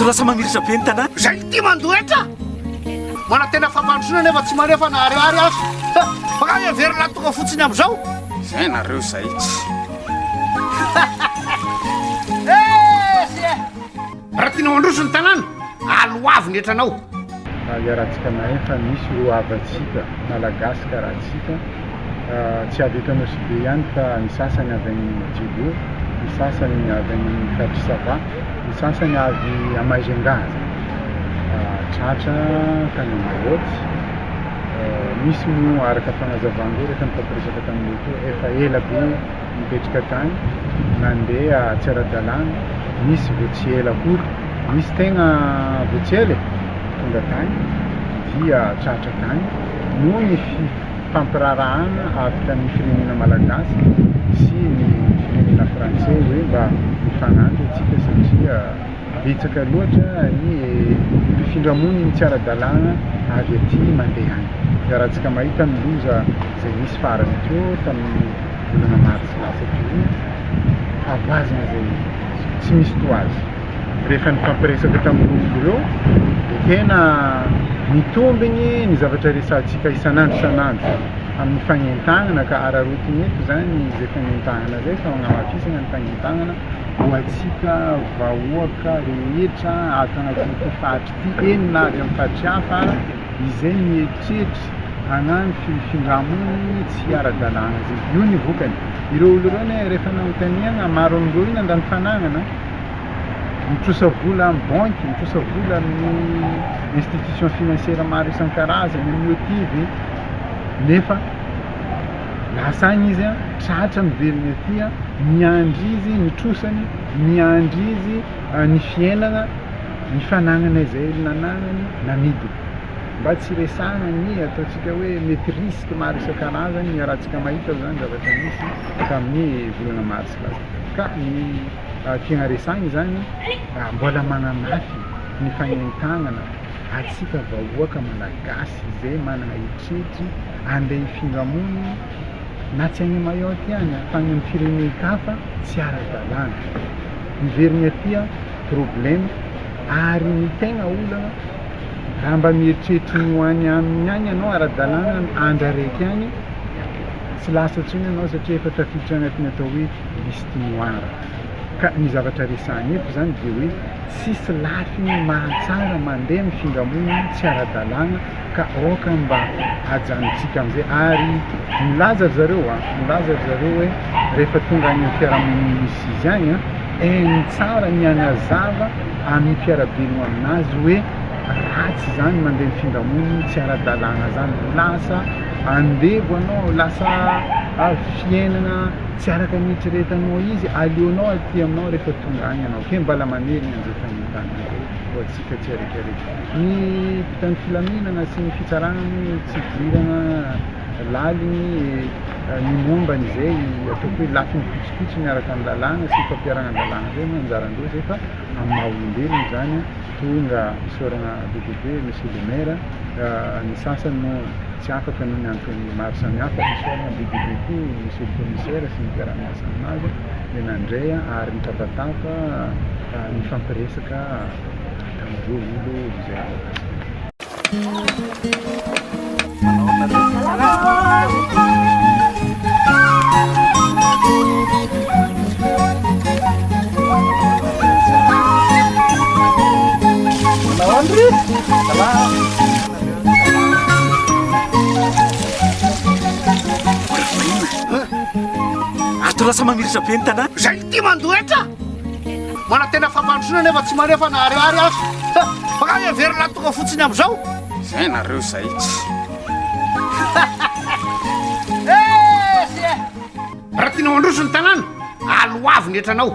lasa mamiritra be ny tanàna zay ty mandoetra mana tena fampandrosona nefa tsy manefa na ariary azy fa everina tonga fotsiny am'izao zay nareo zay tsy raha tiana mandroso ny tanàna aloavy ny etranao iarahantsika mahefa misy ro avatsika malagasy karahantsika tsy avy eto Anosibe ihany fa ny sasany avy any Djibo, ny sasany avy any Katrisava, ny sasany avy Amajengasa, tratra tany Mahoty. Misy moa araka fanazavana rehefa nifampiresaka tamin'ny to efa ela be mipetraka tany nandeha tsy ara-dalàna, misy vao tsy ela kory, misy tegna vao tsy ela tonga tany dia tratra tany noho ny fampirarahana avy tamin'ny firenena malagasy sy ny firenena frantsay hoe mba mifagnampy atsika satria betsaka loatra ny fifindramony tsy ara-dalàna avy aty mandeha any. Rahantsika mahita ny loza zay misy farany teo tamin'ny volana marsy lasa teo avoazana zay tsy misy toazy rehefa nifampiresaka tamin'ny olo ireo dia tena mitombiny ny zavatra resantsika isanandro amin'ny fagnentagnana ka ararotiny eto zany zay fagnentagnana zay fa magnamafisana ny fagnentagnana ho atsika vahoaka rehetra ato anatin'ity fahatry ity enina avy amin'ny fahatry hafa izay mieritreritra hagnano fifindramony tsy ara-dalàna zay io ny vokany. Ireo olo ireo ne rehefa nanontaniana maro amin'ireo io nandany fanagnana mitrosa vola amin'ny banky, mitrosa vola amin'ny institution financière maro isan-karazany amin'ny motivy nefa lasa agny izy tratra miveriny aty miandry izy nitrosany, miandry izy ny fiainana ny fanagnana izay nananany namidiny mba tsy resahana ny ataontsika hoe mety risque maro isan-karazany rahantsika mahita zany zavatra misy tamin'ny volana marsy lasa ka ny tiana resahany zany mbola manamafy ny fagnentagnana atsika vahoaka malagasy zay manana hitretry andeha hifindramony na tsy agny Mayotte ihany fa agny amin'ny firenena-kafa tsy ara-dalàna miveriny atya problème ary ny tegna olana raha mba mieritreritry ny hoany aminy agny ianao ara-dalàna andra raiky agny tsy lasa ntsony ianao satria efa tafiditra agnatin'ny atao hoe liste noire ka ny zavatra resahany eto zany dia hoe sisy lafiny mahatsara mandeha mifindramony tsy ara-dalàna ka aoka mba hajanontsika amin'izay ary milaza zareo hoe rehefa tonga any amin'ny fiarahamoniny misy izy agny ny tsara ny anazava amin'ny fiarahabelogno aminazy hoe ratsy zany mandeha mifindramony tsy ara-dalàna zany lasa andevo anao lasa fiainana tsy araka mietreretanao izy aleonao aty aminao rehefa tonga agny anao ke mbala maneriny an'izay fagnentana ho atsika tsy araikaraiky ny mpitany filaminana sy ny fitsarana tsy dirana laliny ny momban'izay ataoko hoe lafiny pitsopitso miaraka amin'ny lalàna sy fampiarana lalàna zay manjarandreo zay fa amin'ny maha-olombelony zany tonga misaorana bebe monsieur le maire ny sasany moa tsy afaka noho ny antony maro samihafa misaorana bebe koa monsieur le commissaire sy ny mpiara-miasa aminazy le nandray ary nitabataba ny fampiresaka tamin'ireo olo izay ato lasa mamiritra be ny tanàna zay ty mandoetra mana tena fampandrosona nefa tsy manefa na ariary azy fa everina tonga fotsiny am'izao zay nareo zay tsy raha tiana mandroso ny tanàna aloavy ny etranao